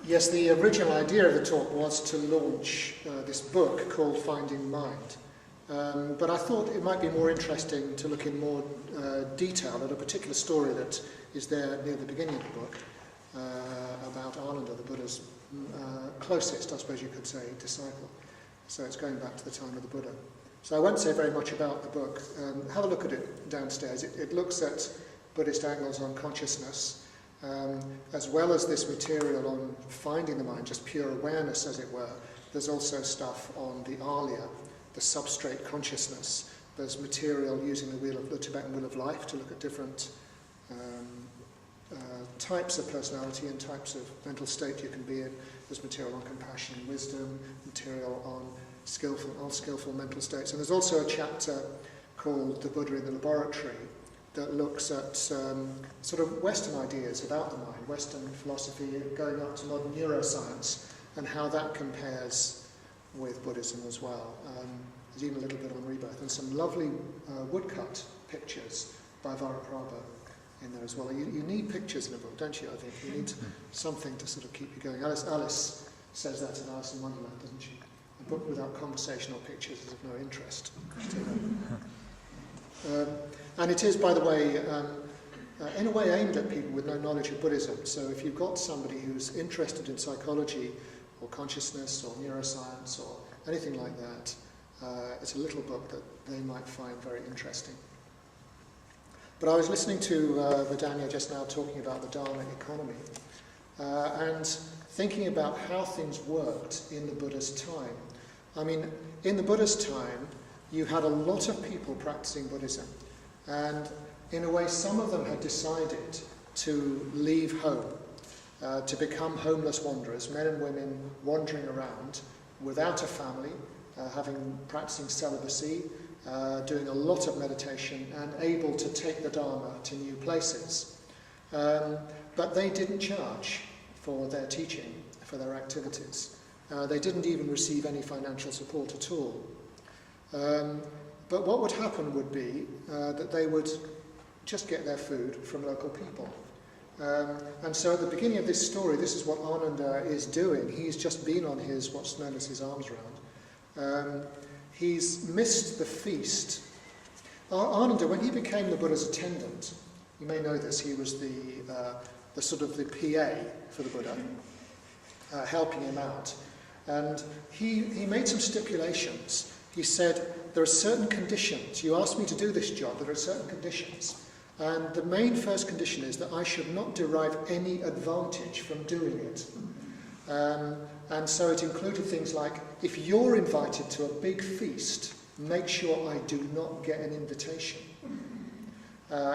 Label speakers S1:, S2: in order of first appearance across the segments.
S1: Yes, the original idea of the talk was to launch this book called Finding Mind. But I thought it might be more interesting to look in more detail at a particular story that is there near the beginning of the book about Ananda, the Buddha's closest, I suppose you could say, disciple. So it's going back to the time of the Buddha. So I won't say very much about the book. Have a look at it downstairs. It looks at Buddhist angles on consciousness, as well as this material on finding the mind, just pure awareness, as it were. There's also stuff on the Alaya, the substrate consciousness. There's material using the Tibetan Wheel of Life to look at different types of personality and types of mental state you can be in. There's material on compassion and wisdom, material on unskillful mental states. And there's also a chapter called The Buddha in the Laboratory that looks at sort of Western ideas about the mind, Western philosophy going up to modern neuroscience, and how that compares with Buddhism as well. There's even a little bit on rebirth, and some lovely woodcut pictures by Ratnaprabha in there as well. You need pictures in a book, don't you, I think? You need something to sort of keep you going. Alice says that in Alice in Wonderland, doesn't she? A book without conversational pictures is of no interest to her. And it is, by the way, in a way aimed at people with no knowledge of Buddhism. So if you've got somebody who's interested in psychology or consciousness or neuroscience or anything like that, it's a little book that they might find very interesting. But I was listening to Vidanya just now talking about the Dharma economy and thinking about how things worked in the Buddha's time. I mean, in the Buddha's time, you had a lot of people practicing Buddhism. And in a way, some of them had decided to leave home, to become homeless wanderers, men and women wandering around without a family, practicing celibacy, doing a lot of meditation and able to take the Dharma to new places. But they didn't charge for their teaching, for their activities. They didn't even receive any financial support at all. But what would happen would be that they would just get their food from local people. And so at the beginning of this story, this is what Ananda is doing. He's just been on what's known as his alms round. He's missed the feast. Ananda, when he became the Buddha's attendant, you may know this, he was the sort of the PA for the Buddha, helping him out. And he made some stipulations. He said, there are certain conditions. You asked me to do this job, there are certain conditions. And the main first condition is that I should not derive any advantage from doing it. And so it included things like, if you're invited to a big feast, make sure I do not get an invitation.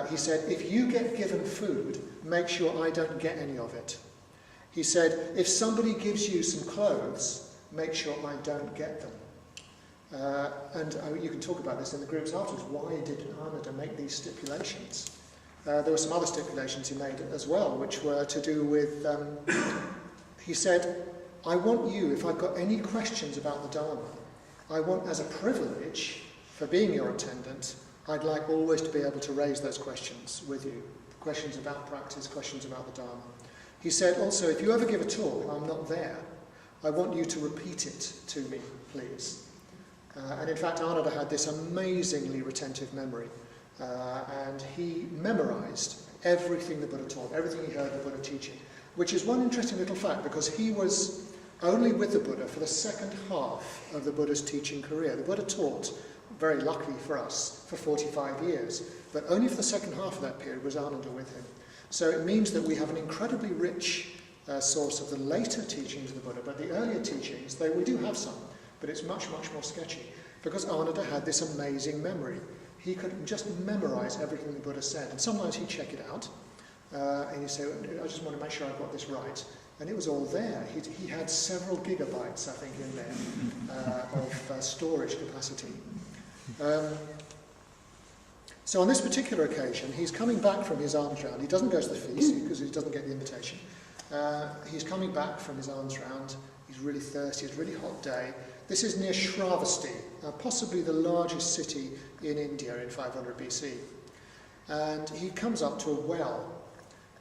S1: He said, if you get given food, make sure I don't get any of it. He said, if somebody gives you some clothes, make sure I don't get them. And you can talk about this in the groups afterwards. Why did Ananda make these stipulations? There were some other stipulations he made as well, which were to do with, he said, I want you, if I've got any questions about the Dharma, I want as a privilege for being your attendant, I'd like always to be able to raise those questions with you. Questions about practice, questions about the Dharma. He said also, if you ever give a talk and I'm not there, I want you to repeat it to me, please. And in fact, Ananda had this amazingly retentive memory. And he memorized everything the Buddha taught, everything he heard the Buddha teaching. Which is one interesting little fact, because he was only with the Buddha for the second half of the Buddha's teaching career. The Buddha taught, very luckily for us, for 45 years. But only for the second half of that period was Ananda with him. So it means that we have an incredibly rich source of the later teachings of the Buddha. But the earlier teachings, we do have some, but it's much, much more sketchy. Because Ananda had this amazing memory. He could just memorize everything the Buddha said. And sometimes he'd check it out. And he'd say, I just want to make sure I've got this right. And it was all there. He had several gigabytes, I think, in there of storage capacity. So on this particular occasion, he's coming back from his alms round. He doesn't go to the feast because he doesn't get the invitation. He's coming back from his alms round. He's really thirsty. It's a really hot day. This is near Shravasti, possibly the largest city in India in 500 BC. And he comes up to a well.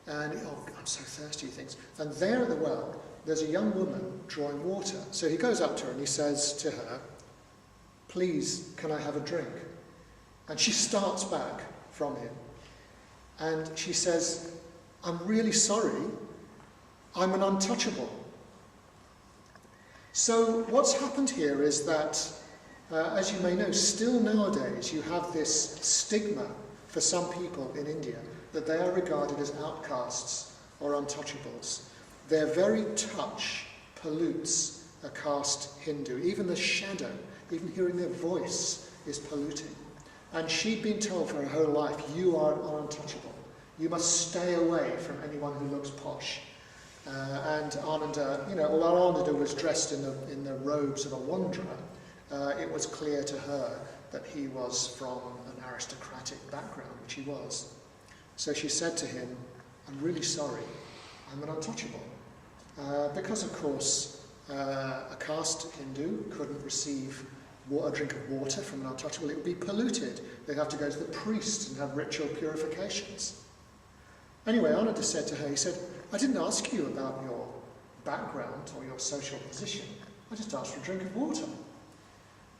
S1: And, oh, I'm so thirsty, he thinks. And there at the well, there's a young woman drawing water. So he goes up to her and he says to her, "Please, can I have a drink?" And she starts back from him. And she says, "I'm really sorry, I'm an untouchable." So what's happened here is that, as you may know, still nowadays you have this stigma for some people in India that they are regarded as outcasts or untouchables. Their very touch pollutes a caste Hindu. Even the shadow, even hearing their voice is polluting. And she'd been told for her whole life, "You are untouchable. You must stay away from anyone who looks posh." And Ananda, although Ananda was dressed in the robes of a wanderer, it was clear to her that he was from an aristocratic background, which he was. So she said to him, "I'm really sorry, I'm an untouchable." Because, of course, a caste Hindu couldn't receive a drink of water from an untouchable. It would be polluted. They'd have to go to the priest and have ritual purifications. Anyway, Ananda said to her, he said, "I didn't ask you about your background or your social position. I just asked for a drink of water."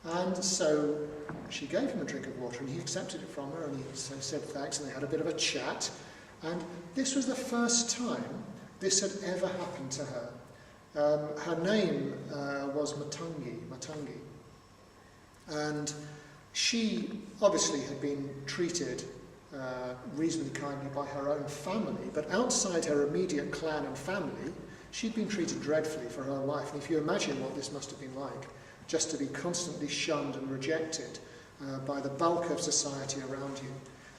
S1: And so she gave him a drink of water and he accepted it from her and he said thanks and they had a bit of a chat. And this was the first time this had ever happened to her. Her name was Matangi. And she obviously had been treated reasonably kindly by her own family, but outside her immediate clan and family, she'd been treated dreadfully for her life. And if you imagine what this must have been like, just to be constantly shunned and rejected by the bulk of society around you.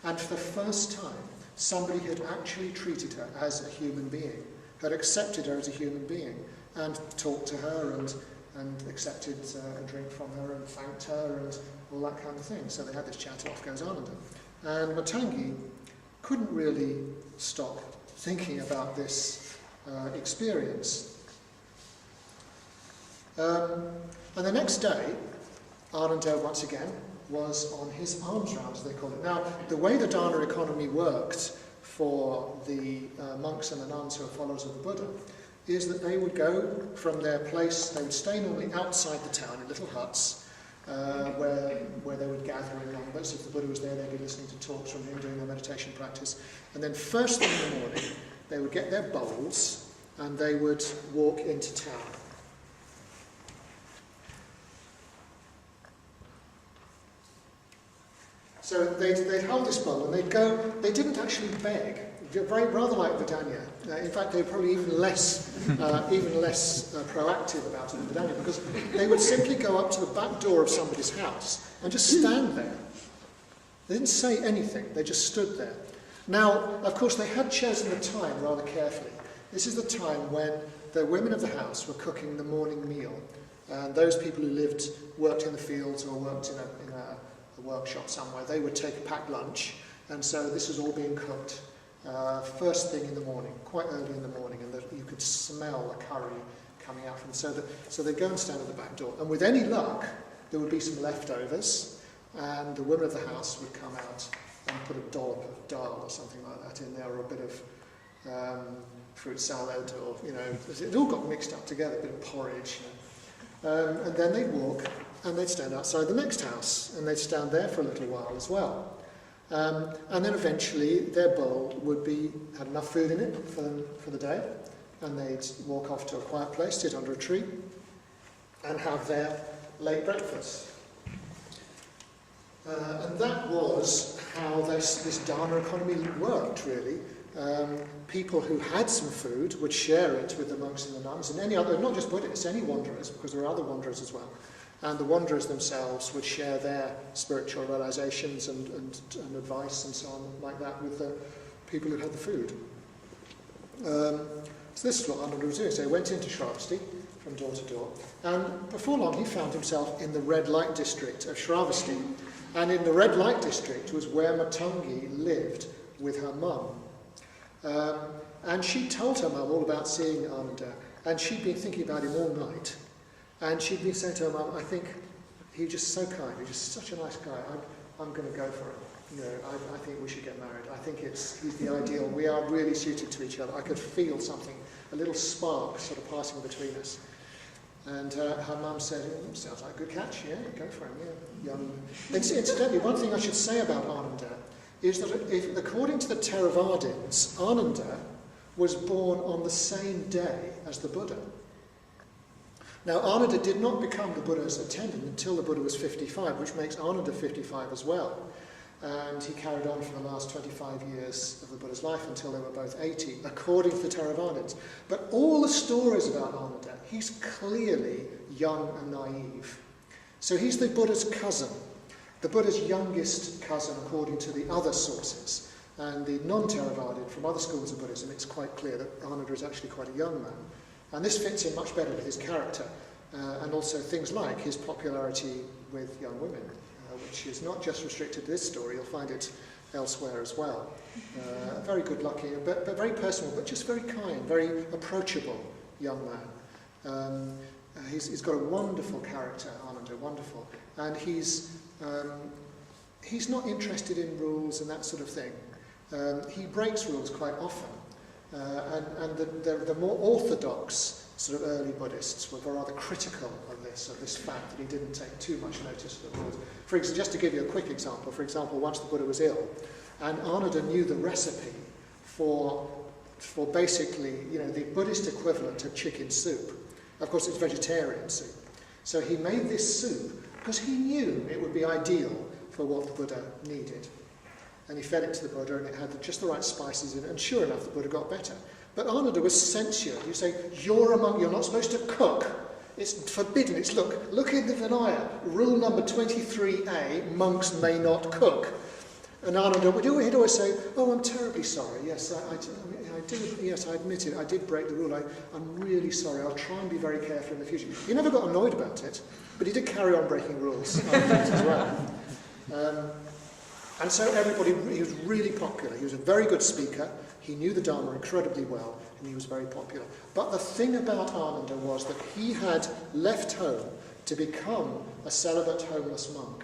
S1: And for the first time, somebody had actually treated her as a human being, had accepted her as a human being, and talked to her and accepted a drink from her and thanked her and all that kind of thing. So they had this chat, off goes Ananda. And Matangi couldn't really stop thinking about this experience. And the next day, Ananda once again was on his alms round, as they call it. Now, the way the Dana economy worked for the monks and the nuns who are followers of the Buddha is that they would go from their place, they would stay normally outside the town in little huts, where they would gather in numbers. If the Buddha was there, they'd be listening to talks from him, doing their meditation practice. And then first thing in the morning, they would get their bowls and they would walk into town. So they'd hold this bowl and they'd go, they didn't actually beg, rather like Vedanya. In fact, they were probably even less proactive about it than Vedanya, because they would simply go up to the back door of somebody's house and just stand there. They didn't say anything, they just stood there. Now, of course, they had chosen the time rather carefully. This is the time when the women of the house were cooking the morning meal, and those people who worked in the fields or worked in a workshop somewhere, they would take a packed lunch, and so this was all being cooked first thing in the morning, quite early in the morning, and you could smell the curry coming out from. So they'd go and stand at the back door, and with any luck, there would be some leftovers, and the women of the house would come out and put a dollop of dal or something like that in there, or a bit of fruit salad, or it all got mixed up together, a bit of porridge. And then they'd walk and they'd stand outside the next house and they'd stand there for a little while as well. And then eventually their bowl had enough food in it for the day, and they'd walk off to a quiet place, sit under a tree and have their late breakfast. And that was how this Dana economy worked, really. People who had some food would share it with the monks and the nuns, and any other, not just Buddhists, any wanderers, because there are other wanderers as well. And the wanderers themselves would share their spiritual realizations and advice and so on like that with the people who had the food. So this is what Ananda was doing. So he went into Shravasti from door to door, and before long he found himself in the red light district of Shravasti. And in the red light district was where Matangi lived with her mum. And she told her mum all about seeing Ananda, and she'd been thinking about him all night. And she'd been saying to her mum, "I think he was just so kind, he was just such a nice guy, I'm going to go for him." I think we should get married. I think he's the ideal. We are really suited to each other. I could feel something, a little spark sort of passing between us. And her mum said, sounds like a good catch, yeah, go for him, yeah, young. Incidentally, one thing I should say about Ananda is that according to the Theravadins, Ananda was born on the same day as the Buddha. Now, Ananda did not become the Buddha's attendant until the Buddha was 55, which makes Ananda 55 as well. And he carried on for the last 25 years of the Buddha's life until they were both 80, according to the Theravadins. But all the stories about Ananda, he's clearly young and naive. So he's the Buddha's cousin, the Buddha's youngest cousin according to the other sources. And the non-Theravadin from other schools of Buddhism, it's quite clear that Ananda is actually quite a young man. And this fits in much better with his character, and also things like his popularity with young women. Which is not just restricted to this story, you'll find it elsewhere as well. Very good looking, but very personal, but just very kind, very approachable young man. He's got a wonderful character, Ananda, wonderful. And he's not interested in rules and that sort of thing. He breaks rules quite often. And the more orthodox sort of early Buddhists were rather critical of this fact that he didn't take too much notice of the rules. For example, just to give you a quick example, once the Buddha was ill, and Ananda knew the recipe for basically, the Buddhist equivalent of chicken soup. Of course, it's vegetarian soup. So he made this soup because he knew it would be ideal for what the Buddha needed. And he fed it to the Buddha, and it had just the right spices in it, and sure enough, the Buddha got better. But Ananda was censured. You say, you're a monk, you're not supposed to cook. It's forbidden. It's, look in the Vinaya, rule number 23a, monks may not cook. And Ananda, he'd always say, oh, I'm terribly sorry. Yes, I admit it, I did break the rule. I'm really sorry. I'll try and be very careful in the future. He never got annoyed about it, but he did carry on breaking rules afterwards as well. And so he was really popular. He was a very good speaker. He knew the Dharma incredibly well, and he was very popular. But the thing about Ananda was that he had left home to become a celibate, homeless monk,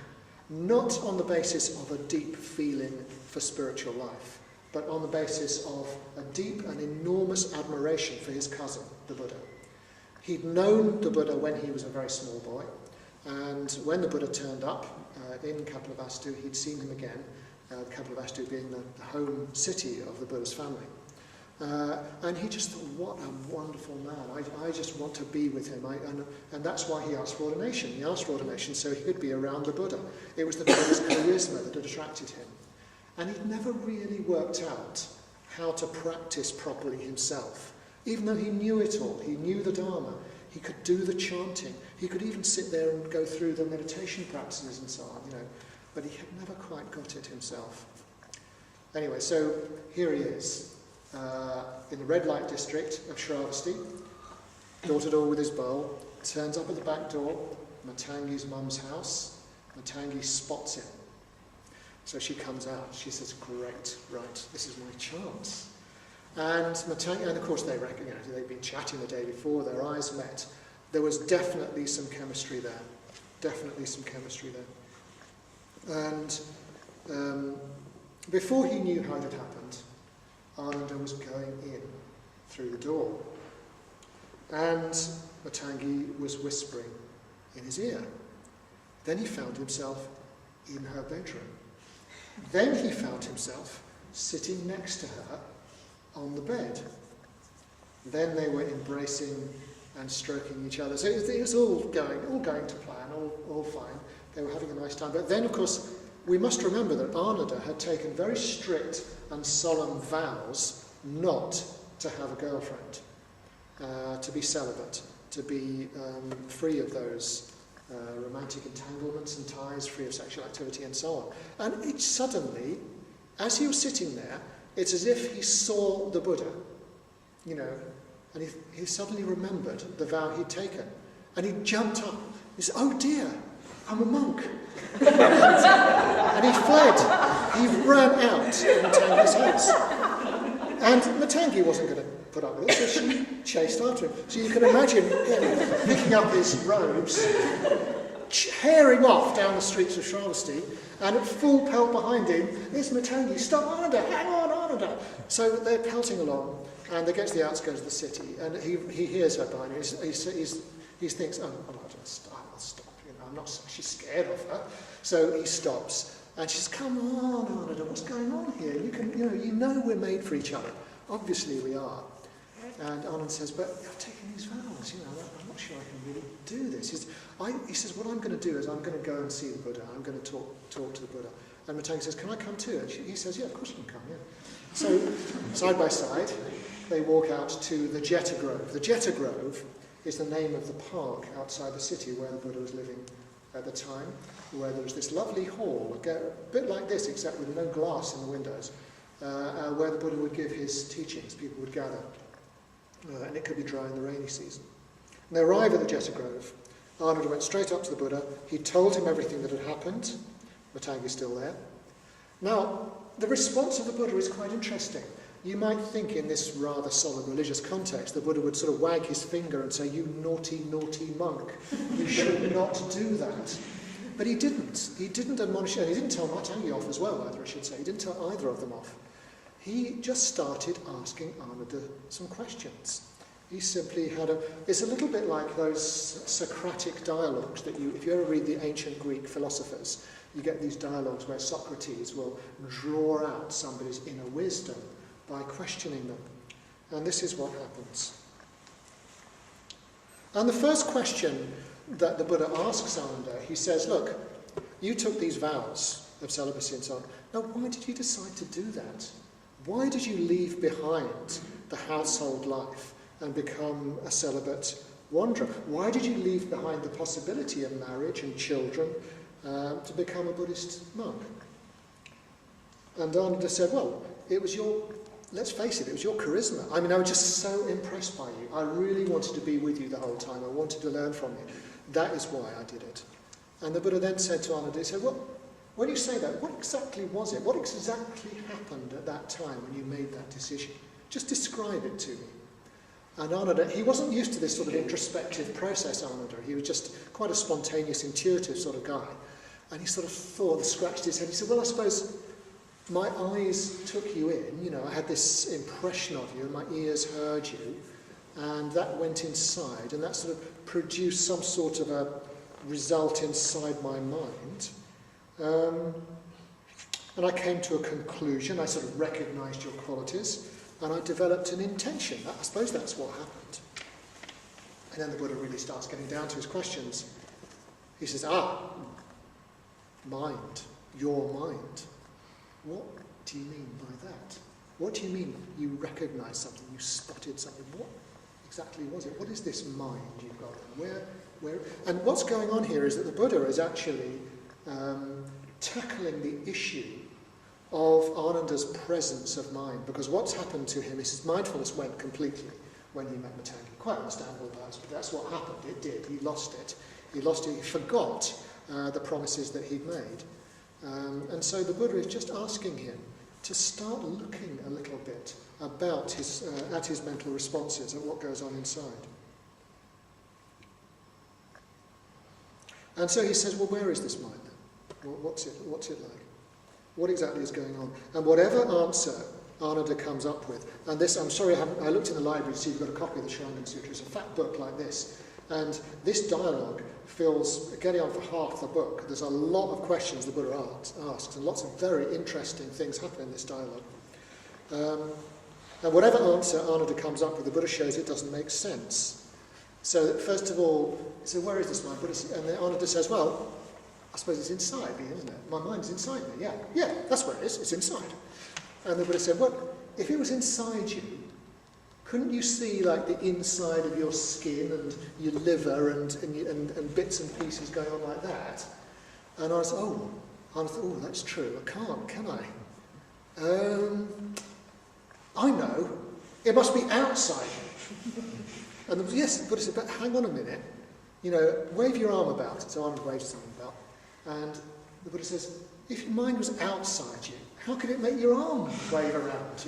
S1: not on the basis of a deep feeling for spiritual life, but on the basis of a deep and enormous admiration for his cousin, the Buddha. He'd known the Buddha when he was a very small boy, and when the Buddha turned up in Kapilavastu, he'd seen him again, Kapilavastu being the home city of the Buddha's family. And he just thought, what a wonderful man. I just want to be with him. And that's why he asked for ordination. He asked for ordination so he could be around the Buddha. It was the Buddha's charisma that had attracted him. And he'd never really worked out how to practice properly himself. Even though he knew it all, he knew the Dharma, he could do the chanting, he could even sit there and go through the meditation practices and so on, but he had never quite got it himself. Anyway, so here he is, in the red light district of Shravasti, got it all with his bowl, turns up at the back door, Matangi's mum's house. Matangi spots him. So she comes out, she says, great, right, this is my chance. And Matangi, and of course they reckon, they'd been chatting the day before, their eyes met. There was definitely some chemistry there. And before he knew how it had happened, Ananda was going in through the door. And Matangi was whispering in his ear. Then he found himself in her bedroom. Then he found himself sitting next to her on the bed. Then they were embracing and stroking each other. So it was all going to plan, all fine. They were having a nice time. But then, of course, we must remember that Ananda had taken very strict and solemn vows not to have a girlfriend, to be celibate, to be free of those romantic entanglements and ties, free of sexual activity and so on. And it suddenly, as he was sitting there, it's as if he saw the Buddha, and he suddenly remembered the vow he'd taken. And he jumped up. He said, oh dear, I'm a monk. And he fled. He ran out of Matangi's house. And Matangi wasn't going to put up with it, so she chased after him. So you can imagine him picking up his robes, tearing off down the streets of Shravasti, and at full pelt behind him is Matangi. Stop, Ananda, hang on, Ananda. So they're pelting along, and they get to the outskirts of the city, and he hears her behind him. He thinks, oh, I'll stop. I'm not. She's scared of her, so he stops, and she says, "Come on, Ananda, what's going on here? You know we're made for each other. Obviously we are." And Anand says, "But I've taken these vows. I'm not sure I can really do this." He says, "What I'm going to do is I'm going to go and see the Buddha. I'm going to talk to the Buddha." And Matangi says, "Can I come too?" And he says, "Yeah, of course you can come." Yeah. So side by side, they walk out to the Jeta Grove. The Jeta Grove is the name of the park outside the city where the Buddha was living at the time, where there was this lovely hall, a bit like this, except with no glass in the windows, where the Buddha would give his teachings. People would gather, and it could be dry in the rainy season. And they arrive at the Jeta Grove. Ananda went straight up to the Buddha. He told him everything that had happened. Matangi's still there. Now, the response of the Buddha is quite interesting. You might think in this rather solid religious context, the Buddha would sort of wag his finger and say, "You naughty, naughty monk, you should not do that." But he didn't. He didn't admonish, and he didn't tell Matangi off as well, either, I should say. He didn't tell either of them off. He just started asking Ananda some questions. He simply it's a little bit like those Socratic dialogues that if you ever read the ancient Greek philosophers, you get these dialogues where Socrates will draw out somebody's inner wisdom by questioning them. And this is what happens. And the first question that the Buddha asks Ananda, he says, "Look, you took these vows of celibacy and so on. Now, why did you decide to do that? Why did you leave behind the household life and become a celibate wanderer? Why did you leave behind the possibility of marriage and children to become a Buddhist monk?" And Ananda said, "Well, let's face it, it was your charisma. I mean, I was just so impressed by you. I really wanted to be with you the whole time. I wanted to learn from you. That is why I did it." And the Buddha then said to Ananda, he said, "Well, when you say that, what exactly was it? What exactly happened at that time when you made that decision? Just describe it to me." And Ananda, he wasn't used to this sort of introspective process, Ananda. He was just quite a spontaneous, intuitive sort of guy. And he sort of thought, scratched his head. He said, "Well, I suppose my eyes took you in, I had this impression of you, and my ears heard you, and that went inside, and that sort of produced some sort of a result inside my mind. And I came to a conclusion, I sort of recognised your qualities, and I developed an intention. I suppose that's what happened." And then the Buddha really starts getting down to his questions. He says, mind, your mind. What do you mean by that? What do you mean you recognised something, you spotted something? What exactly was it? What is this mind you've got? Where? And what's going on here is that the Buddha is actually tackling the issue of Ananda's presence of mind, because what's happened to him is his mindfulness went completely when he met Matangi. Quite understandable, perhaps, but that's what happened. It did. He lost it. He forgot the promises that he'd made. And so the Buddha is just asking him to start looking a little bit about at his mental responses, at what goes on inside. And so he says, "Well, where is this mind then? What's it like? What exactly is going on?" And whatever answer Ananda comes up with, and this, I'm sorry, I looked in the library to see if you've got a copy of the Sangha Sutra. It's a fat book like this. And this dialogue fills, getting on for half the book. There's a lot of questions the Buddha asks, and lots of very interesting things happen in this dialogue. And whatever answer Ananda comes up with, the Buddha shows it doesn't make sense. So first of all, he said, "Where is this mind?" And then Ananda says, "Well, I suppose it's inside me, isn't it? My mind's inside me, yeah, that's where it is, it's inside." And the Buddha said, "Well, if it was inside you, couldn't you see like the inside of your skin and your liver and bits and pieces going on like that?" And I said, "Oh, that's true. I can't, can I? I know. It must be outside." And yes, the Buddha said, "But hang on a minute. Wave your arm about." So Ananda waves his arm about. And the Buddha says, "If your mind was outside you, how could it make your arm wave around,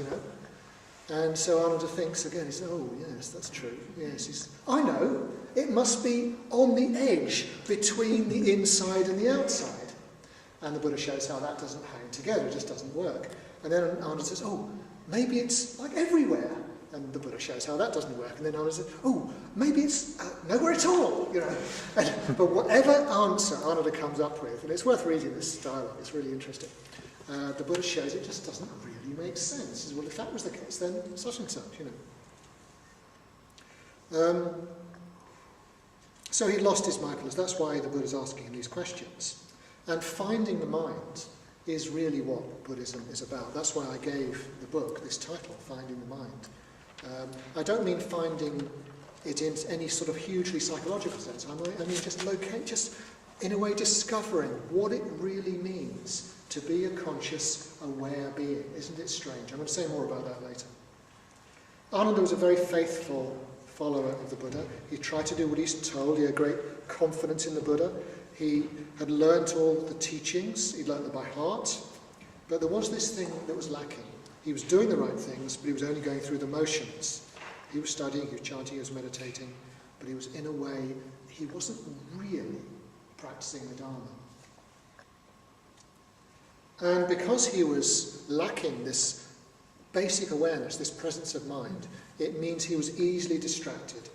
S1: And so Ananda thinks again, he says, "Oh, yes, that's true. Yes, I know. it must be on the edge between the inside and the outside. And the Buddha shows how that doesn't hang together, it just doesn't work. And then Ananda says, oh, maybe it's like everywhere. And the Buddha shows how that doesn't work. And then Ananda says, oh, maybe it's nowhere at all. You know. But whatever answer Ananda comes up with, and it's worth reading this dialogue, it's really interesting. The Buddha shows it just doesn't really make sense. He says, well, if that was the case, then such and such, you know. So he lost his mindfulness. That's why the Buddha's asking him these questions. And finding the mind is really what Buddhism is about. That's why I gave the book this title, Finding the Mind. I don't mean finding it in any sort of hugely psychological sense. I mean just in a way discovering what it really means to be a conscious, aware being. Isn't it strange? I'm going to say more about that later. Ananda was a very faithful follower of the Buddha. He tried to do what he's told. He had great confidence in the Buddha. He had learnt all the teachings. He'd learnt them by heart. But there was this thing that was lacking. He was doing the right things, but he was only going through the motions. He was studying, he was chanting, he was meditating, but he was, in a way, he wasn't really practicing the Dharma. And because he was lacking this basic awareness, this presence of mind, it means he was easily distracted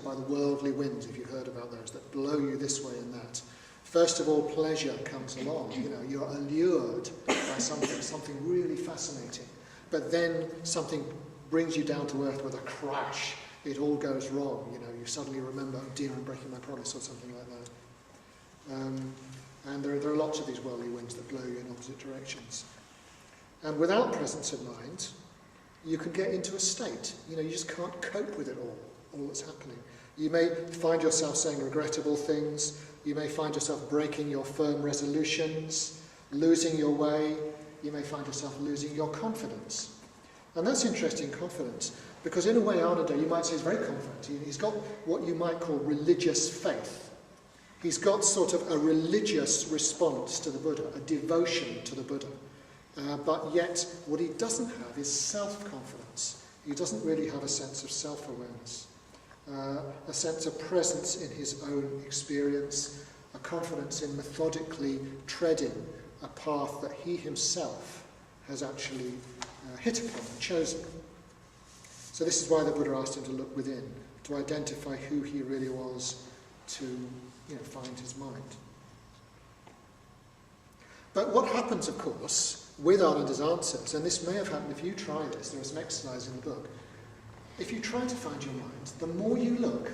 S1: by the worldly winds, if you've heard about those, that blow you this way and that. First of all, pleasure comes along. You know, you're allured by something really fascinating. But then something brings you down to earth with a crash. It all goes wrong. You know, you suddenly remember, oh dear, I'm breaking my promise, or something like that. And there are lots of these worldly winds that blow you in opposite directions. And without presence of mind, you can get into a state. You know, you just can't cope with it all that's happening. You may find yourself saying regrettable things. You may find yourself breaking your firm resolutions, losing your way. You may find yourself losing your confidence. And that's interesting, confidence, because in a way Ananda, you might say, is very confident. He's got what you might call religious faith. He's got sort of a religious response to the Buddha, a devotion to the Buddha. But yet, what he doesn't have is self-confidence. He doesn't really have a sense of self-awareness. A sense of presence in his own experience, a confidence in methodically treading a path that he himself has actually hit upon and chosen. So this is why the Buddha asked him to look within, to identify who he really was, to find his mind. But what happens, of course, with Ananda's answers, and this may have happened if you try this, there is an exercise in the book. If you try to find your mind, the more you look,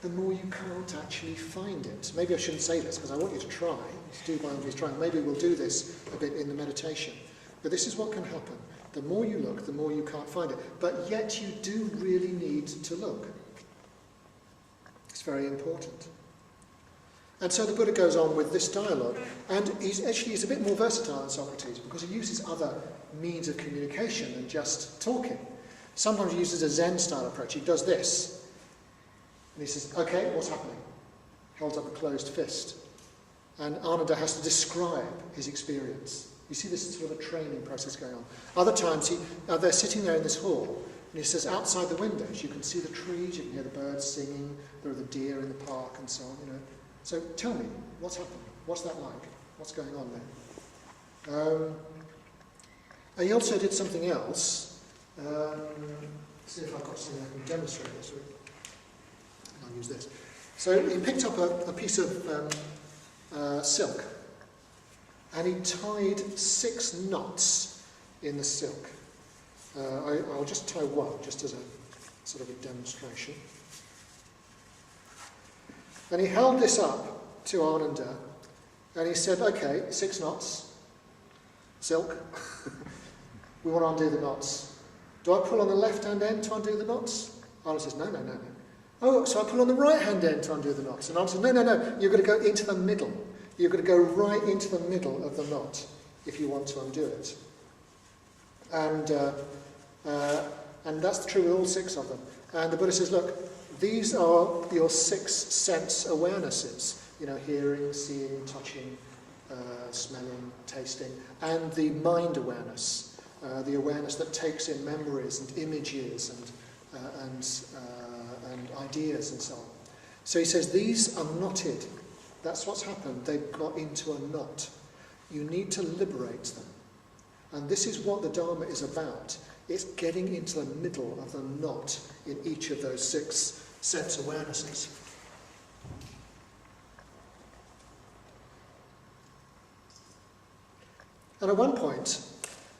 S1: the more you can't actually find it. Maybe I shouldn't say this because I want you to try, to do what I'm trying. Maybe we'll do this a bit in the meditation. But this is what can happen. The more you look, the more you can't find it. But yet you do really need to look. It's very important. And so the Buddha goes on with this dialogue, and he's a bit more versatile than Socrates because he uses other means of communication than just talking. Sometimes he uses a Zen-style approach. He does this. And he says, okay, what's happening? Holds up a closed fist. And Ananda has to describe his experience. You see this sort of a training process going on. Other times they're sitting there in this hall, and he says, outside the windows, you can see the trees, you can hear the birds singing, there are the deer in the park and so on, So tell me, what's happening? What's that like? What's going on there? And he also did something else. See if I've got something I can demonstrate this with. I'll use this. So he picked up a piece of silk, and he tied 6 knots in the silk. I'll just tie one, just as a sort of a demonstration. And he held this up to Ananda, and he said, okay, 6 knots, silk. We want to undo the knots. Do I pull on the left-hand end to undo the knots? Ananda says, no. Oh, so I pull on the right-hand end to undo the knots. And Ananda says, no, you've got to go into the middle. You've got to go right into the middle of the knot if you want to undo it. And that's true with all 6 of them. And the Buddha says, look, these are your 6 sense awarenesses. Hearing, seeing, touching, smelling, tasting, and the mind awareness. The awareness that takes in memories and images and ideas and so on. So he says, these are knotted. That's what's happened. They've got into a knot. You need to liberate them. And this is what the Dharma is about. It's getting into the middle of the knot in each of those 6 sense awarenesses. And at one point,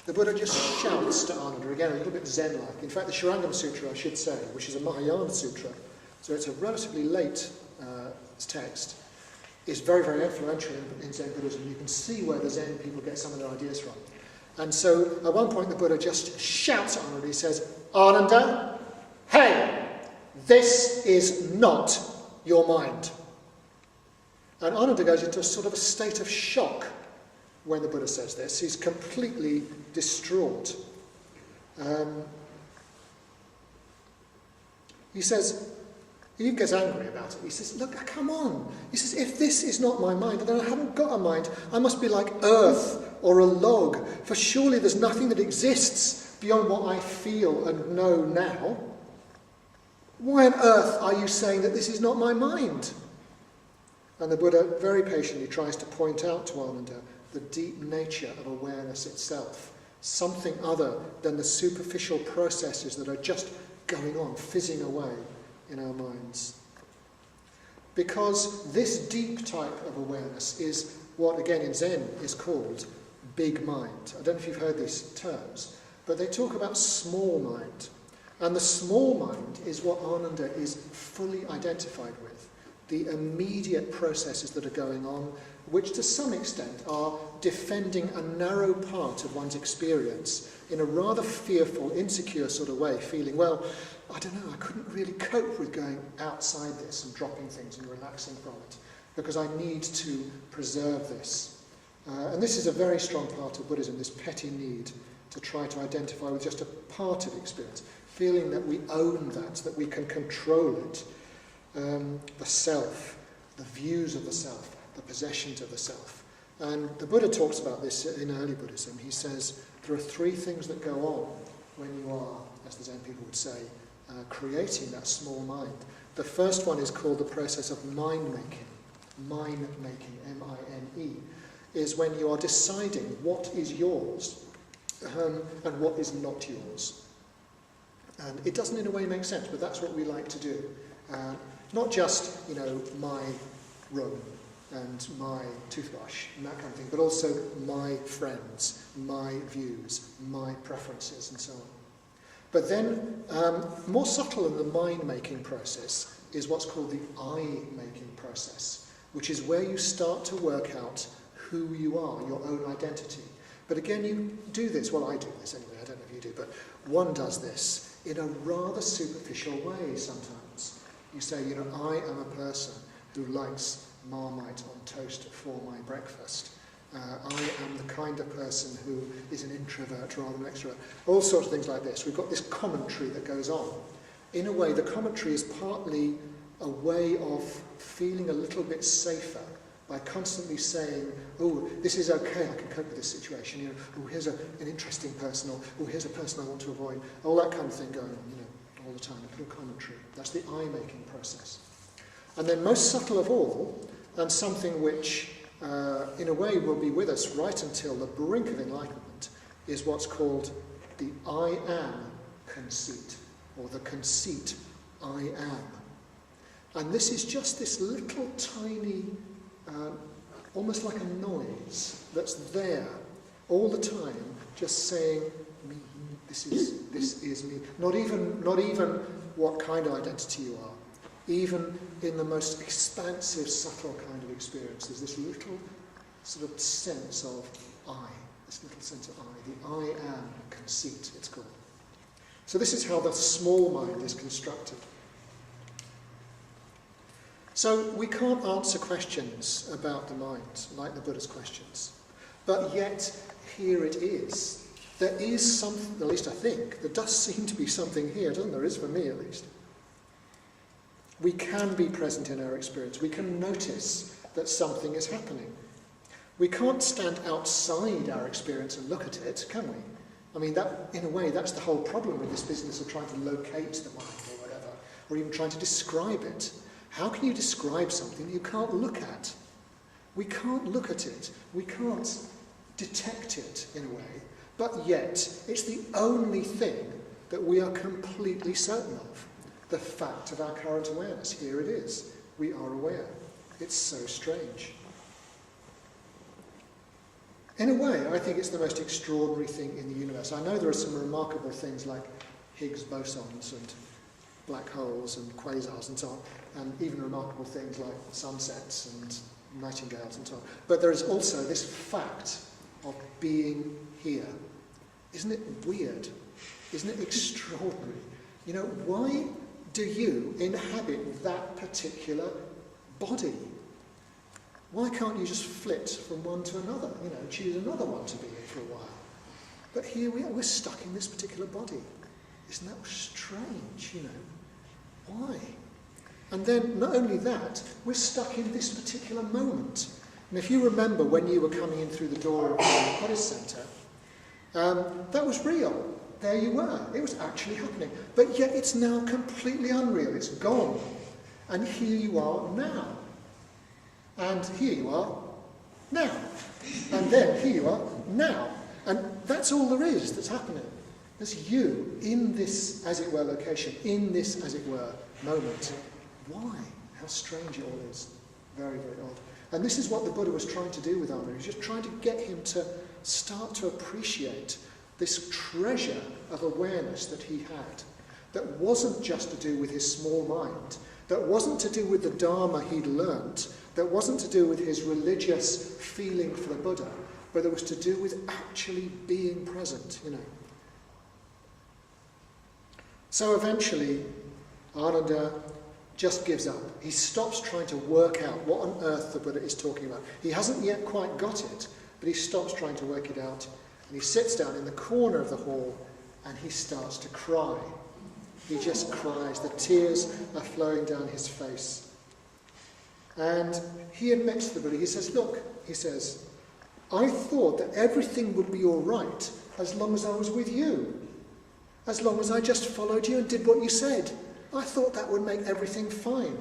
S1: the Buddha just shouts to Ananda, again a little bit Zen-like. In fact, the Shurangama Sutra, I should say, which is a Mahayana Sutra, so it's a relatively late text, is very, very influential in Zen Buddhism. You can see where the Zen people get some of their ideas from. And so at one point the Buddha just shouts at Ananda, he says, Ananda, hey, this is not your mind. And Ananda goes into a sort of a state of shock when the Buddha says this. He's completely distraught. He says, he gets angry about it. He says, look, come on. He says, if this is not my mind, then I haven't got a mind. I must be like earth or a log, for surely there's nothing that exists beyond what I feel and know now. Why on earth are you saying that this is not my mind? And the Buddha very patiently tries to point out to Ananda the deep nature of awareness itself, something other than the superficial processes that are just going on, fizzing away in our minds. Because this deep type of awareness is what, again, in Zen is called big mind. I don't know if you've heard these terms, but they talk about small mind. And the small mind is what Ananda is fully identified with. The immediate processes that are going on, which to some extent are defending a narrow part of one's experience in a rather fearful, insecure sort of way, feeling, well, I don't know, I couldn't really cope with going outside this and dropping things and relaxing from it, because I need to preserve this. And this is a very strong part of Buddhism, this petty need to try to identify with just a part of experience, feeling that we own that we can control it. The self, the views of the self, the possessions of the self. And the Buddha talks about this in early Buddhism. He says there are 3 things that go on when you are, as the Zen people would say, creating that small mind. The first one is called the process of mind-making. Mind-making, M-I-N-E, is when you are deciding what is yours and what is not yours. And it doesn't in a way make sense, but that's what we like to do. Not just, my room and my toothbrush and that kind of thing, but also my friends, my views, my preferences, and so on. But then, more subtle than the mind-making process is what's called the I-making process, which is where you start to work out who you are, your own identity. But again, you do this, well, I do this anyway, I don't know if you do, but one does this in a rather superficial way sometimes. You say, I am a person who likes Marmite on toast for my breakfast. I am the kind of person who is an introvert rather than an extrovert. All sorts of things like this. We've got this commentary that goes on. In a way, the commentary is partly a way of feeling a little bit safer by constantly saying, oh, this is okay, I can cope with this situation. Oh, here's an interesting person, or oh, here's a person I want to avoid. All that kind of thing going on, all the time, a little commentary. That's the I-making process. And then most subtle of all, and something which in a way will be with us right until the brink of enlightenment, is what's called the I am conceit, or the conceit I am. And this is just this little tiny, almost like a noise that's there all the time, just saying, me, this is me. Not even what kind of identity you are. Even in the most expansive, subtle kind of experience, there's this little sort of sense of I, this little sense of I, the I am conceit, it's called. So this is how the small mind is constructed. So we can't answer questions about the mind, like the Buddha's questions. But yet, here it is. There is something, at least I think, there does seem to be something here, doesn't there? There is for me, at least. We can be present in our experience. We can notice that something is happening. We can't stand outside our experience and look at it, can we? I mean, that, in a way, that's the whole problem with this business of trying to locate the mind or whatever, or even trying to describe it. How can you describe something that you can't look at? We can't look at it. We can't detect it in a way. But yet, it's the only thing that we are completely certain of. The fact of our current awareness. Here it is. We are aware. It's so strange. In a way, I think it's the most extraordinary thing in the universe. I know there are some remarkable things like Higgs bosons and black holes and quasars and so on, and even remarkable things like sunsets and nightingales and so on. But there is also this fact of being here. Isn't it weird? Isn't it extraordinary? You know, why do you inhabit that particular body? Why can't you just flit from one to another? You know, choose another one to be in for a while. But here we are, we're stuck in this particular body. Isn't that strange, you know? Why? And then, not only that, we're stuck in this particular moment. And if you remember when you were coming in through the door of the Buddhist Centre, that was real. There you were. It was actually happening. But yet it's now completely unreal. It's gone. And here you are now. And here you are now. And then here you are now. And that's all there is that's happening. There's you in this, as it were, location, in this, as it were, moment. Why? How strange it all is. Very, very odd. And this is what the Buddha was trying to do with Ananda. He was just trying to get him to start to appreciate this treasure of awareness that he had, that wasn't just to do with his small mind, that wasn't to do with the Dharma he'd learnt, that wasn't to do with his religious feeling for the Buddha, but it was to do with actually being present, you know. So eventually, Ananda just gives up. He stops trying to work out what on earth the Buddha is talking about. He hasn't yet quite got it, but he stops trying to work it out. And he sits down in the corner of the hall and he starts to cry. He just cries. The tears are flowing down his face. And he admits to the Buddha, he says, look, he says, I thought that everything would be all right as long as I was with you. As long as I just followed you and did what you said. I thought that would make everything fine.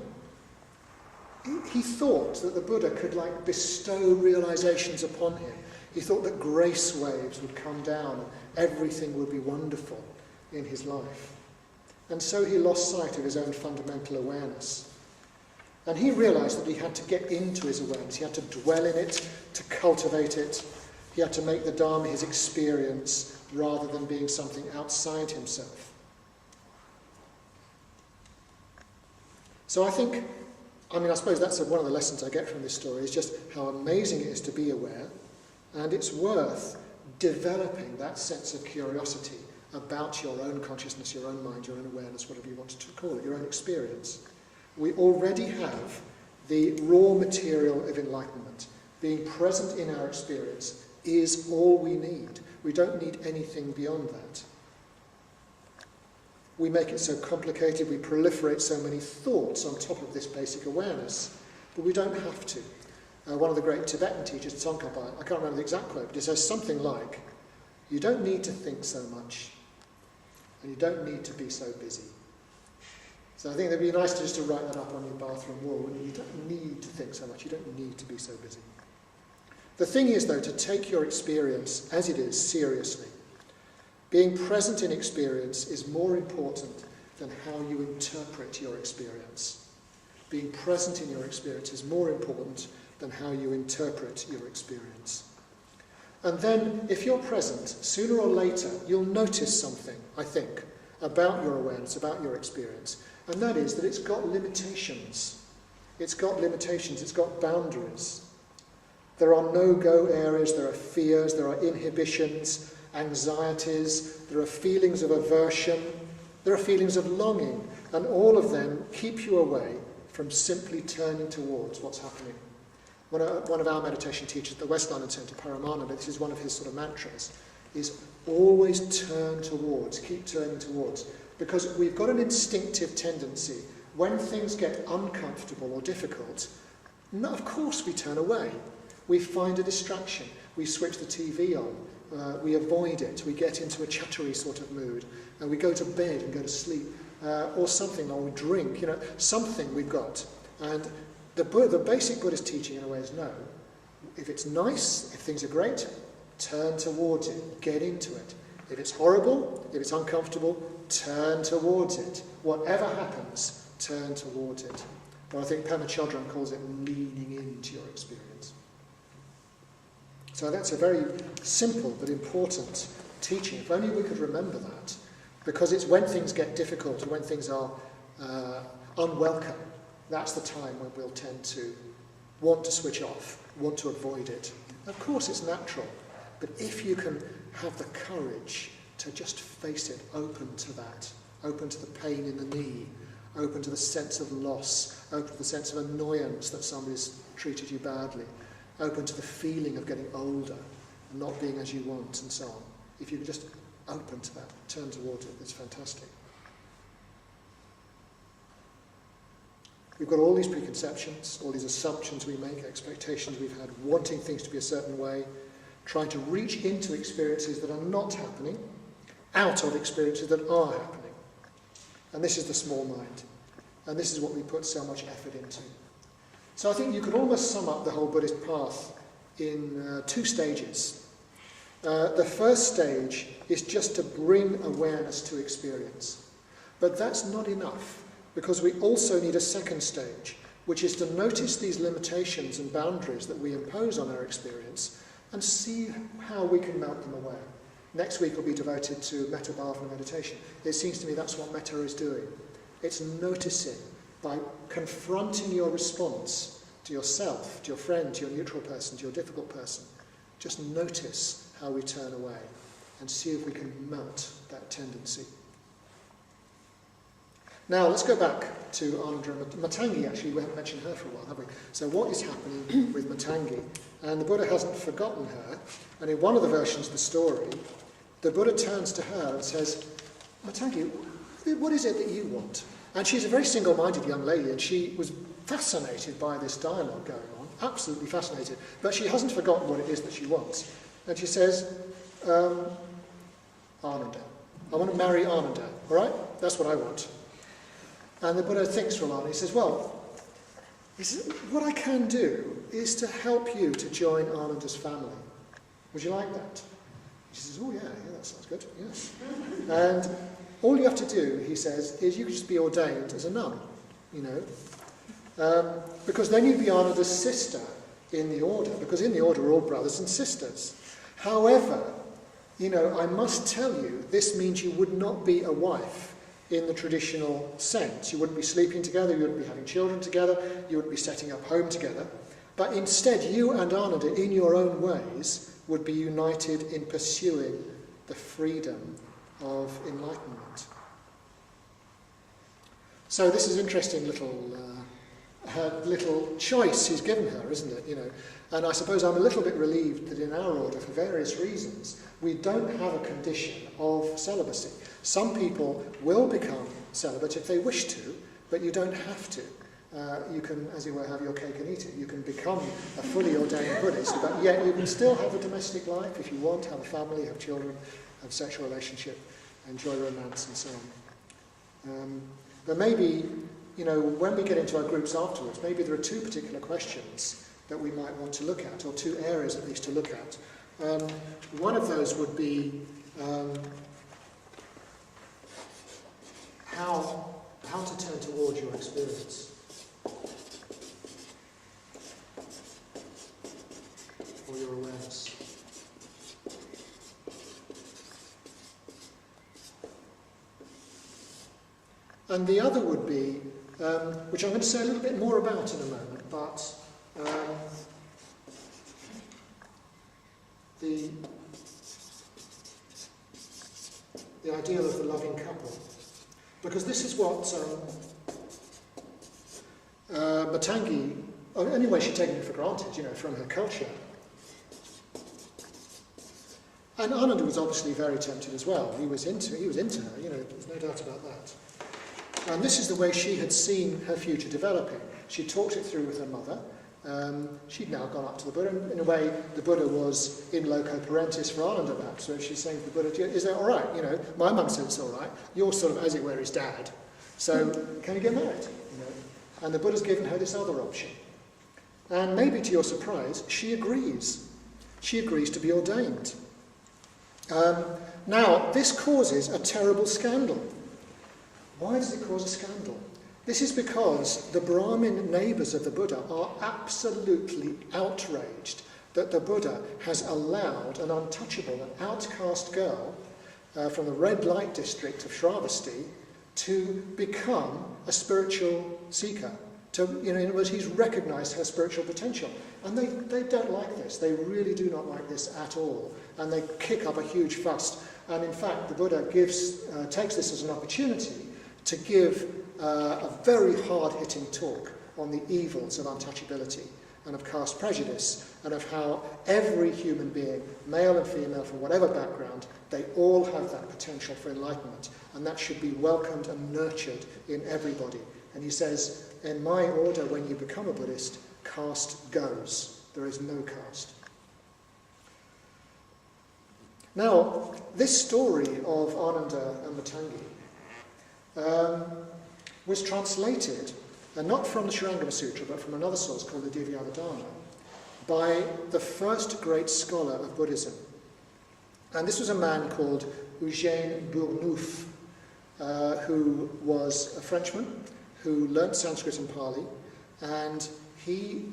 S1: He thought that the Buddha could bestow realizations upon him. He thought that grace waves would come down and everything would be wonderful in his life. And so he lost sight of his own fundamental awareness. And he realized that he had to get into his awareness. He had to dwell in it, to cultivate it. He had to make the Dharma his experience rather than being something outside himself. So I suppose that's one of the lessons I get from this story, is just how amazing it is to be aware. And it's worth developing that sense of curiosity about your own consciousness, your own mind, your own awareness, whatever you want to call it, your own experience. We already have the raw material of enlightenment. Being present in our experience is all we need. We don't need anything beyond that. We make it so complicated, we proliferate so many thoughts on top of this basic awareness, but we don't have to. One of the great Tibetan teachers, Tsongkhapa, I can't remember the exact quote, but it says something like, you don't need to think so much, and you don't need to be so busy. So I think it'd be nice just to write that up on your bathroom wall. You don't need to think so much, you don't need to be so busy. The thing is, though, to take your experience as it is seriously. Being present in experience is more important than how you interpret your experience. Being present in your experience is more important than how you interpret your experience. And then, if you're present, sooner or later, you'll notice something, I think, about your awareness, about your experience. And that is that it's got limitations. It's got limitations, it's got boundaries. There are no-go areas, there are fears, there are inhibitions, anxieties, there are feelings of aversion, there are feelings of longing, and all of them keep you away from simply turning towards what's happening. One of our meditation teachers at the West London Centre, Paramananda, this is one of his sort of mantras, is always turn towards, keep turning towards. Because we've got an instinctive tendency, when things get uncomfortable or difficult, of course we turn away. We find a distraction, we switch the TV on, we avoid it, we get into a chattery sort of mood, and we go to bed and go to sleep. or something, or we drink, something we've got. And the basic Buddhist teaching in a way is no. If it's nice, if things are great, turn towards it, get into it. If it's horrible, if it's uncomfortable, turn towards it. Whatever happens, turn towards it. Or I think Pema Chodron calls it leaning into your experience. So that's a very simple but important teaching. If only we could remember that. Because it's when things get difficult, or when things are unwelcome, that's the time when we'll tend to want to switch off, want to avoid it. Of course it's natural, but if you can have the courage to just face it, open to that, open to the pain in the knee, open to the sense of loss, open to the sense of annoyance that somebody's treated you badly, open to the feeling of getting older and not being as you want, and so on. If you can just open to that, turn towards it, it's fantastic. We've got all these preconceptions, all these assumptions we make, expectations we've had, wanting things to be a certain way, trying to reach into experiences that are not happening, out of experiences that are happening. And this is the small mind. And this is what we put so much effort into. So I think you could almost sum up the whole Buddhist path in 2 stages. The first stage is just to bring awareness to experience. But that's not enough, because we also need a second stage, which is to notice these limitations and boundaries that we impose on our experience and see how we can melt them away. Next week will be devoted to metta bhavana meditation. It seems to me that's what metta is doing. It's noticing by confronting your response to yourself, to your friend, to your neutral person, to your difficult person. Just notice how we turn away and see if we can melt that tendency. Now let's go back to Ananda and Matangi. Actually, we haven't mentioned her for a while, have we? So what is happening with Matangi? And the Buddha hasn't forgotten her. And in one of the versions of the story, the Buddha turns to her and says, Matangi, what is it that you want? And she's a very single-minded young lady, and she was fascinated by this dialogue going on, absolutely fascinated. But she hasn't forgotten what it is that she wants. And she says, Ananda. I want to marry Ananda, all right? That's what I want. And the Buddha thinks for a while, and he says, well, what I can do is to help you to join Ananda's family. Would you like that? She says, oh yeah, that sounds good, yes. And all you have to do, he says, is you can just be ordained as a nun, because then you'd be Ananda's sister in the order, because in the order we're all brothers and sisters. However, I must tell you, this means you would not be a wife in the traditional sense. You wouldn't be sleeping together, you wouldn't be having children together, you wouldn't be setting up home together. But instead, you and Ananda, in your own ways, would be united in pursuing the freedom of enlightenment. So this is an interesting little choice he's given her, isn't it? And I suppose I'm a little bit relieved that in our order, for various reasons, we don't have a condition of celibacy. Some people will become celibate if they wish to, but you don't have to. You can, as it were, have your cake and eat it. You can become a fully ordained Buddhist, but yet you can still have a domestic life if you want, have a family, have children, have a sexual relationship, enjoy romance and so on. But maybe, when we get into our groups afterwards, maybe there are 2 particular questions that we might want to look at, or 2 areas at least to look at. One of those would be how to turn towards your experience. Or your awareness. And the other would be, which I'm going to say a little bit more about in a moment, but the ideal of the loving couple. Because this is what Matangi, anyway, she'd taken it for granted, from her culture. And Ananda was obviously very tempted as well. He was into her, there's no doubt about that. And this is the way she had seen her future developing. She talked it through with her mother. She'd now gone up to the Buddha. In a way, the Buddha was in loco parentis for Ananda that. So she's saying to the Buddha, is that all right? My mum said it's all right. You're sort of, as it were, his dad. So can you get married? And the Buddha's given her this other option. And maybe to your surprise, she agrees. She agrees to be ordained. Now, this causes a terrible scandal. Why does it cause a scandal? This is because the Brahmin neighbours of the Buddha are absolutely outraged that the Buddha has allowed an untouchable, an outcast girl from the red light district of Shravasti to become a spiritual seeker. In other words, he's recognised her spiritual potential. And they don't like this. They really do not like this at all. And they kick up a huge fuss. And in fact, the Buddha takes this as an opportunity to give a very hard-hitting talk on the evils of untouchability and of caste prejudice, and of how every human being, male and female, from whatever background, they all have that potential for enlightenment, and that should be welcomed and nurtured in everybody. And he says, in my order, when you become a Buddhist, caste goes. There is no caste. Now, this story of Ananda and Matangi was translated, and not from the Shurangama Sutra, but from another source called the Divyavadana, by the first great scholar of Buddhism. And this was a man called Eugène Bournouf, who was a Frenchman who learnt Sanskrit and Pali, and he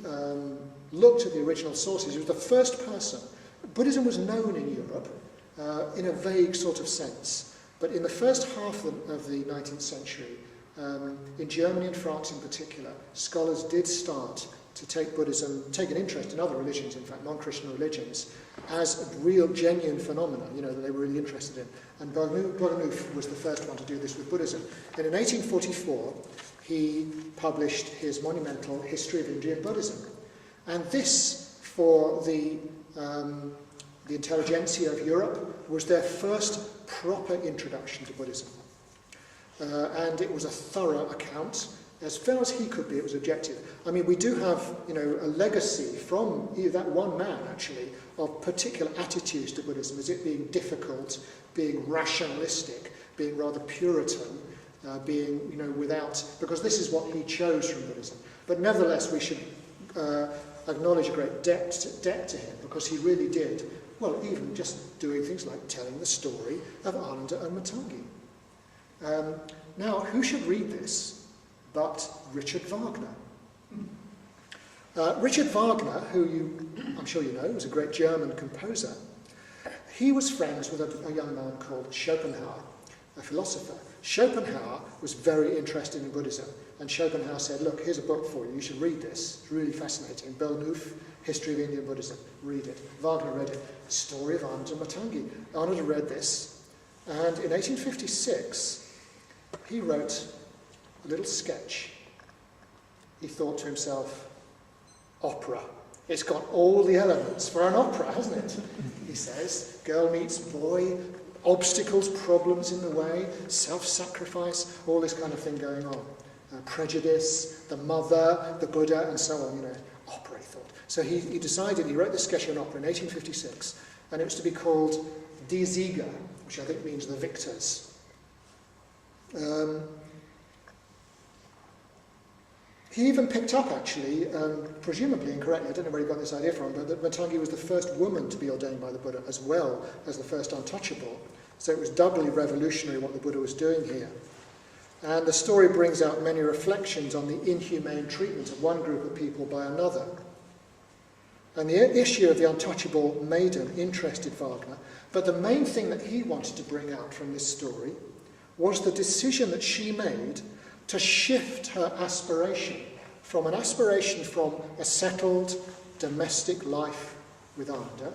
S1: looked at the original sources. He was the first person. Buddhism was known in Europe in a vague sort of sense, but in the first half of the 19th century, in Germany and France in particular, scholars did start to take Buddhism, take an interest in other religions, in fact, non-Christian religions, as a real, genuine phenomenon, that they were really interested in. And Bournouf was the first one to do this with Buddhism. And in 1844, he published his monumental History of Indian Buddhism. And this, for the intelligentsia of Europe, was their first proper introduction to Buddhism. And it was a thorough account. As far as he could be, it was objective. I mean, we do have, a legacy from that one man, actually, of particular attitudes to Buddhism, as it being difficult, being rationalistic, being rather Puritan, being, without, because this is what he chose from Buddhism. But nevertheless, we should acknowledge a great debt to him, because he really did, even just doing things like telling the story of Ananda and Matangi. Now, who should read this but Richard Wagner? Richard Wagner, who I'm sure you know, was a great German composer. He was friends with a young man called Schopenhauer, a philosopher. Schopenhauer was very interested in Buddhism, and Schopenhauer said, look, here's a book for you, you should read this, it's really fascinating. Bournouf, History of Indian Buddhism, read it. Wagner read it. The story of Ananda and Matangi. Ananda read this, and in 1856, he wrote a little sketch. He thought to himself, opera. It's got all the elements for an opera, hasn't it? He says, girl meets boy, obstacles, problems in the way, self-sacrifice, all this kind of thing going on. Prejudice, the mother, the Buddha, and so on, opera, he thought. So he decided, he wrote this sketch of an opera in 1856, and it was to be called Die Sieger, which I think means the victors. He even picked up, actually, presumably incorrectly, I don't know where he got this idea from, but that Matangi was the first woman to be ordained by the Buddha, as well as the first untouchable. So it was doubly revolutionary what the Buddha was doing here. And the story brings out many reflections on the inhumane treatment of one group of people by another. And the issue of the untouchable maiden interested Wagner, but the main thing that he wanted to bring out from this story was the decision that she made to shift her aspiration from an aspiration from a settled domestic life with Ananda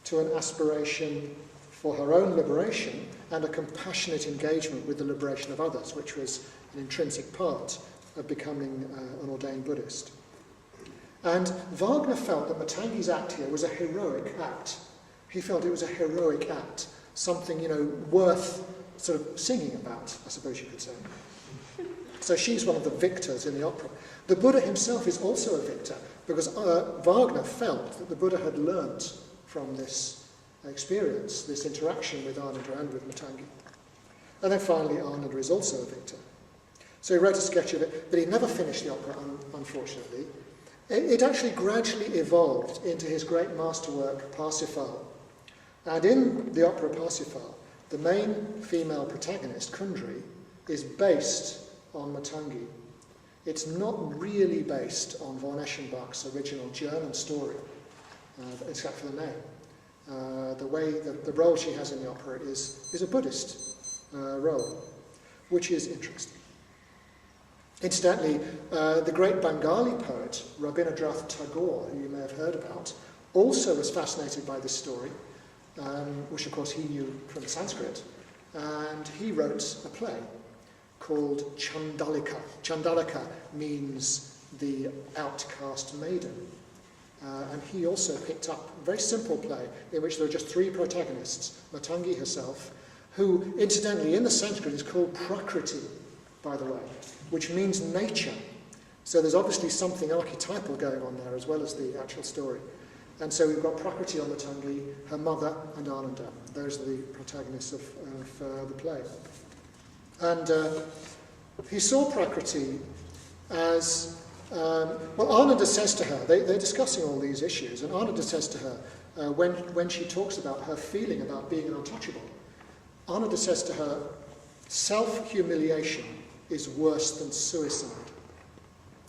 S1: to an aspiration for her own liberation and a compassionate engagement with the liberation of others, which was an intrinsic part of becoming an ordained Buddhist. And Wagner felt that Matangi's act here was a heroic act. He felt it was a heroic act, something, worth sort of singing about, I suppose you could say. So she's one of the victors in the opera. The Buddha himself is also a victor, because Wagner felt that the Buddha had learnt from this experience, this interaction with Ananda and with Matangi. And then finally, Ananda is also a victor. So he wrote a sketch of it, but he never finished the opera, unfortunately. It actually gradually evolved into his great masterwork, Parsifal. And in the opera Parsifal, the main female protagonist, Kundry, is based on Matangi. It's not really based on von Eschenbach's original German story, except for the name. The role she has in the opera is a Buddhist role, which is interesting. Incidentally, the great Bengali poet Rabindranath Tagore, who you may have heard about, also was fascinated by this story, which of course he knew from Sanskrit, and he wrote a play called Chandalika. Chandalika means the outcast maiden. And he also picked up a very simple play in which there are just three protagonists, Matangi herself, who incidentally in the Sanskrit is called Prakriti, by the way, which means nature. So there's obviously something archetypal going on there as well as the actual story. And so we've got Prakriti on Matangi, her mother, and Ananda. Those are the protagonists of the play. And he saw Prakriti as... Ananda says to her, they're discussing all these issues, and Ananda says to her, when she talks about her feeling about being an untouchable, Ananda says to her, self-humiliation is worse than suicide.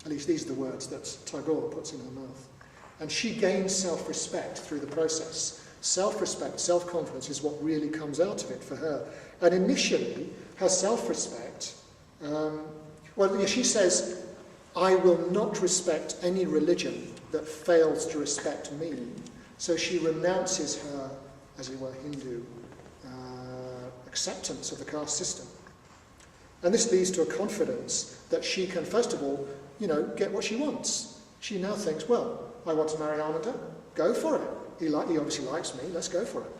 S1: At least these are the words that Tagore puts in her mouth. And she gains self-respect through the process. Self-respect, self-confidence is what really comes out of it for her. And initially, her self-respect, she says, I will not respect any religion that fails to respect me. So she renounces her, as it were, Hindu acceptance of the caste system. And this leads to a confidence that she can, first of all, get what she wants. She now thinks, well, I want to marry Ananda, go for it. He obviously likes me, let's go for it.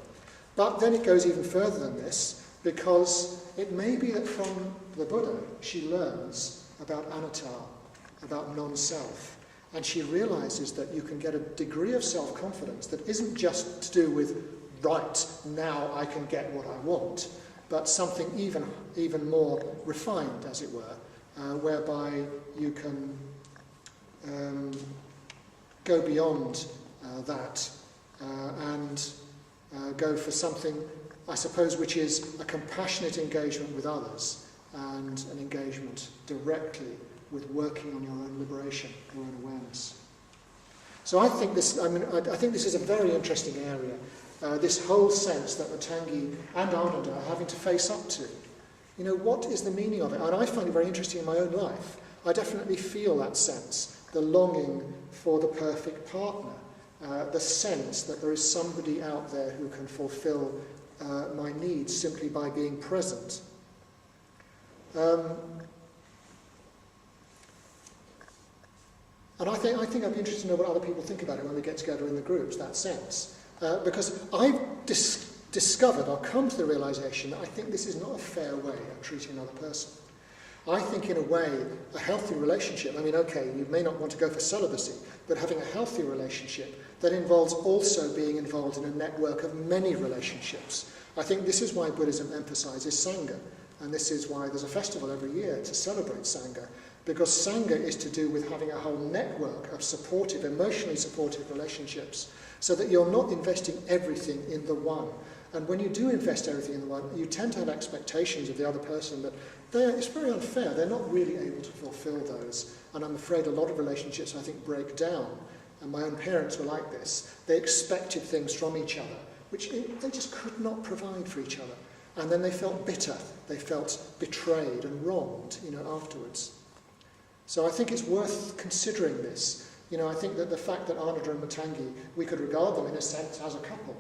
S1: But then it goes even further than this, because it may be that from the Buddha she learns about anatta, about non-self. And she realizes that you can get a degree of self-confidence that isn't just to do with, right, now I can get what I want, but something even more refined, as it were, whereby you can go beyond that and go for something, I suppose, which is a compassionate engagement with others and an engagement directly with working on your own liberation, your own awareness. So I think this is a very interesting area. This whole sense that Matangi and Ananda are having to face up to. What is the meaning of it? And I find it very interesting in my own life. I definitely feel that sense, the longing for the perfect partner, the sense that there is somebody out there who can fulfill my needs simply by being present. And I think I'd be interested to know what other people think about it when we get together in the groups, that sense. Because I've discovered, or come to the realization, that I think this is not a fair way of treating another person. I think, in a way, a healthy relationship, you may not want to go for celibacy, but having a healthy relationship that involves also being involved in a network of many relationships. I think this is why Buddhism emphasizes Sangha, and this is why there's a festival every year to celebrate Sangha, because Sangha is to do with having a whole network of supportive, emotionally supportive relationships, so that you're not investing everything in the one. And when you do invest everything in the one, you tend to have expectations of the other person that it's very unfair. They're not really able to fulfill those. And I'm afraid a lot of relationships, I think, break down. And my own parents were like this. They expected things from each other, which they just could not provide for each other. And then they felt bitter. They felt betrayed and wronged, afterwards. So I think it's worth considering this. I think that the fact that Ananda and Matangi, we could regard them in a sense as a couple,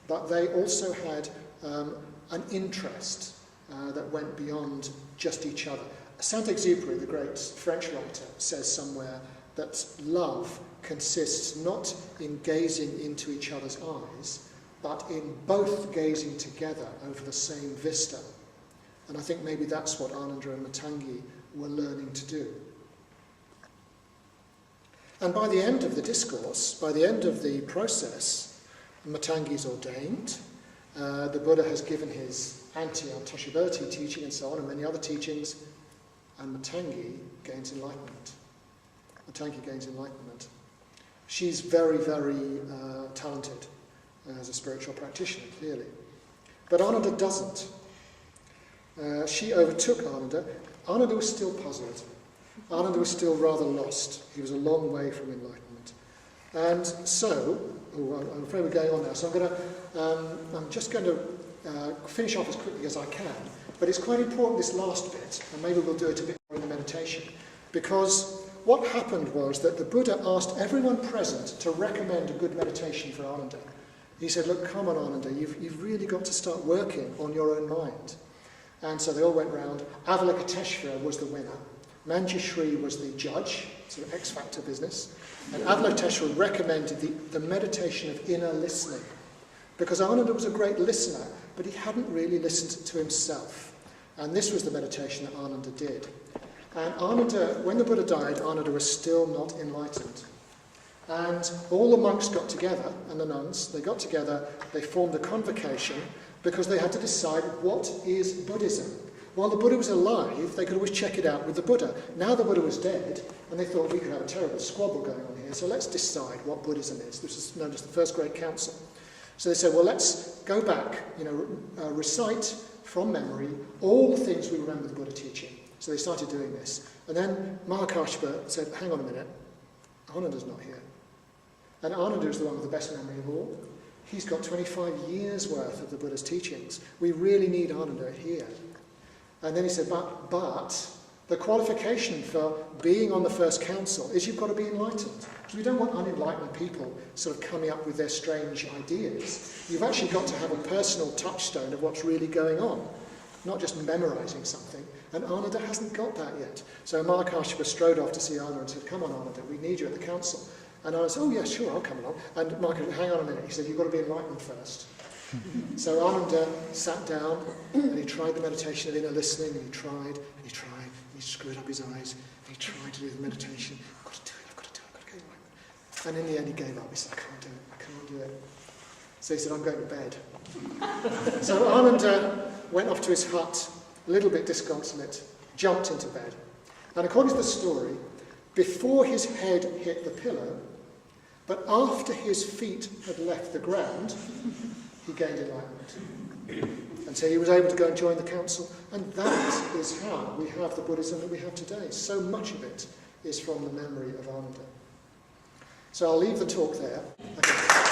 S1: but they also had an interest that went beyond just each other. Saint-Exupéry, the great French writer, says somewhere that love consists not in gazing into each other's eyes, but in both gazing together over the same vista. And I think maybe that's what Ananda and Matangi were learning to do. And by the end of the discourse, by the end of the process, Matangi's ordained. The Buddha has given his anti-untouchability teaching and so on, and many other teachings. and Matangi gains enlightenment. Matangi gains enlightenment. She's very, very talented as a spiritual practitioner, clearly. But Ananda doesn't. She overtook Ananda. Ananda was still puzzled. Ananda was still rather lost. He was a long way from enlightenment. And so, I'm afraid we're going on now, so I'm just going to finish off as quickly as I can. But it's quite important, this last bit, and maybe we'll do it a bit more in the meditation, because what happened was that the Buddha asked everyone present to recommend a good meditation for Ananda. He said, look, come on, Ananda, you've really got to start working on your own mind. And so they all went round. Avalokiteshvara was the winner. Manjushri was the judge, sort of X-factor business. And Avalokiteshvara recommended the meditation of inner listening. Because Ananda was a great listener, but he hadn't really listened to himself. And this was the meditation that Ananda did. And Ananda, when the Buddha died, Ananda was still not enlightened. And all the monks got together, and the nuns, they got together, they formed a convocation, because they had to decide what is Buddhism. While the Buddha was alive, they could always check it out with the Buddha. Now the Buddha was dead, and they thought we could have a terrible squabble going on here, so let's decide what Buddhism is. This is known as the First Great Council. So they said, well, let's go back, recite from memory all the things we remember the Buddha teaching. So they started doing this. And then Mahakashapa said, hang on a minute, Ananda's not here. And Ananda is the one with the best memory of all. He's got 25 years worth of the Buddha's teachings. We really need Ananda here. And then he said, but the qualification for being on the first council is you've got to be enlightened. Because we don't want unenlightened people sort of coming up with their strange ideas. You've actually got to have a personal touchstone of what's really going on, not just memorising something. And Ananda hasn't got that yet. So Mahakashapa strode off to see Ananda and said, come on, Ananda, we need you at the council. And Ananda said, oh yeah, sure, I'll come along. And Mahakashapa, hang on a minute. He said, you've got to be enlightened first. So Ananda sat down and he tried the meditation of inner listening, and he tried, and he screwed up his eyes, and he tried to do the meditation. I've got to do it, I've got to get enlightenment. And in the end he gave up. He said, I can't do it. So he said, I'm going to bed. So Ananda went off to his hut, a little bit disconsolate, jumped into bed. And according to the story, before his head hit the pillow, but after his feet had left the ground, he gained enlightenment. And so he was able to go and join the council. And that is how we have the Buddhism that we have today. So much of it is from the memory of Ananda. So I'll leave the talk there. Okay.